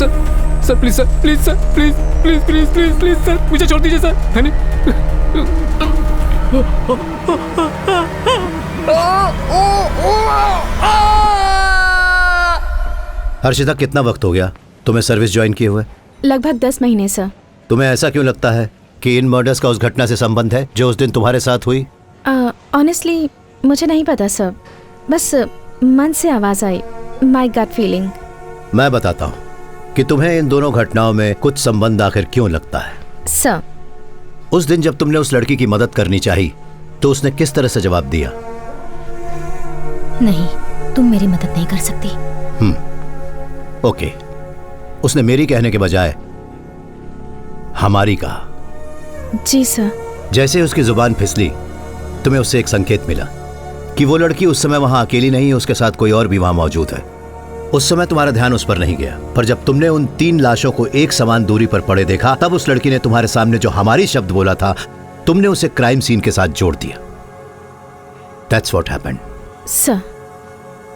Sir please sir, please sir, please please please please please sir, मुझे छोड़ दीजिए sir. है नहीं? हर्षिता, कितना वक्त हो गया तुम्हें सर्विस ज्वाइन किए हुए? लगभग 10 महीने सर। तुम्हें ऐसा क्यों लगता है कि इन मर्डर्स का उस घटना से संबंध है जो उस दिन तुम्हारे साथ हुई? ऑनेस्टली मुझे नहीं पता सर, बस मन से आवाज आई, माय गट फीलिंग। मैं बताता हूँ कि तुम्हें इन दोनों घटनाओं में कुछ संबंध आखिर क्यों लगता है। सर, उस दिन जब तुमने उस लड़की की मदद करनी चाहिए तो उसने किस तरह से जवाब दिया? नहीं, तुम मेरी मदद नहीं कर सकती। ओके, उसने मेरी कहने के बजाय हमारी कहा। जी सर। जैसे उसकी जुबान फिसली, तुम्हें उससे एक संकेत मिला कि वो लड़की उस समय वहां अकेली नहीं है, उसके साथ कोई और भी वहां मौजूद है। उस समय तुम्हारा ध्यान उस पर नहीं गया, पर जब तुमने उन 3 लाशों को एक समान दूरी पर पड़े देखा, तब उस लड़की ने तुम्हारे सामने जो हमारी शब्द बोला था, तुमने उसे क्राइम सीन के साथ जोड़ दिया। That's what happened. सर,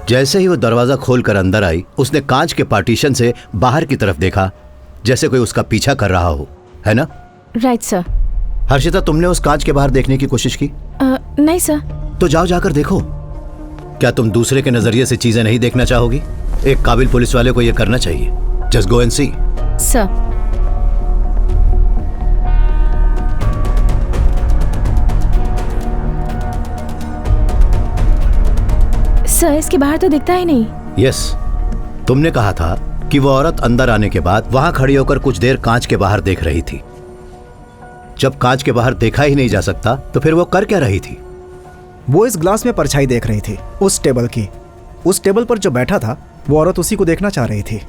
जैसे ही वो दरवाजा खोलकर अंदर आई, उसने कांच के पार्टीशन से बाहर की तरफ देखा, जैसे कोई उसका पीछा कर रहा हो, है ना? Right sir. हर्षिता, तुमने उस कांच के बाहर देखने की कोशिश की? नहीं सर। तो जाओ, जाकर देखो। क्या तुम दूसरे के नजरिए से चीजें नहीं देखना चाहोगी? एक काबिल पुलिस वाले को यह करना चाहिए। Just go and see. Sir, sir इसके बाहर तो दिखता ही नहीं। यस, तुमने कहा था कि वो औरत अंदर आने के बाद वहां खड़ी होकर कुछ देर कांच के बाहर देख रही थी। जब कांच के बाहर देखा ही नहीं जा सकता तो फिर वो कर क्या रही थी? वो इस ग्लास में परछाई देख रही थी, उस टेबल की। उस टेबल पर जो बैठा था वो औरत उसी को देखना चाह रही थी।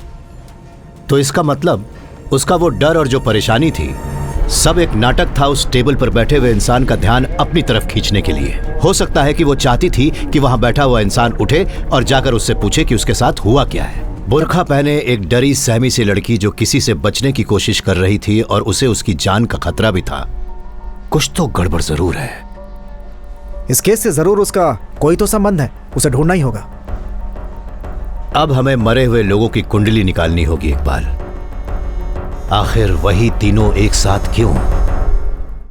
तो इसका मतलब उसका वो डर और जो परेशानी थी, सब एक नाटक था उस टेबल पर बैठे हुए इंसान का ध्यान अपनी तरफ खींचने के लिए। हो सकता है कि वो चाहती थी कि वहां बैठा हुआ इंसान उठे और जाकर उससे पूछे कि उसके साथ हुआ क्या है। बुर्खा पहने एक डरी सहमी सी लड़की जो किसी से बचने की कोशिश कर रही थी और उसे उसकी जान का खतरा भी था। कुछ तो गड़बड़ जरूर है। इस केस से जरूर उसका कोई तो संबंध है, उसे ढूंढना ही होगा। अब हमें मरे हुए लोगों की कुंडली निकालनी होगी इकबाल। आखिर वही तीनों एक साथ क्यों?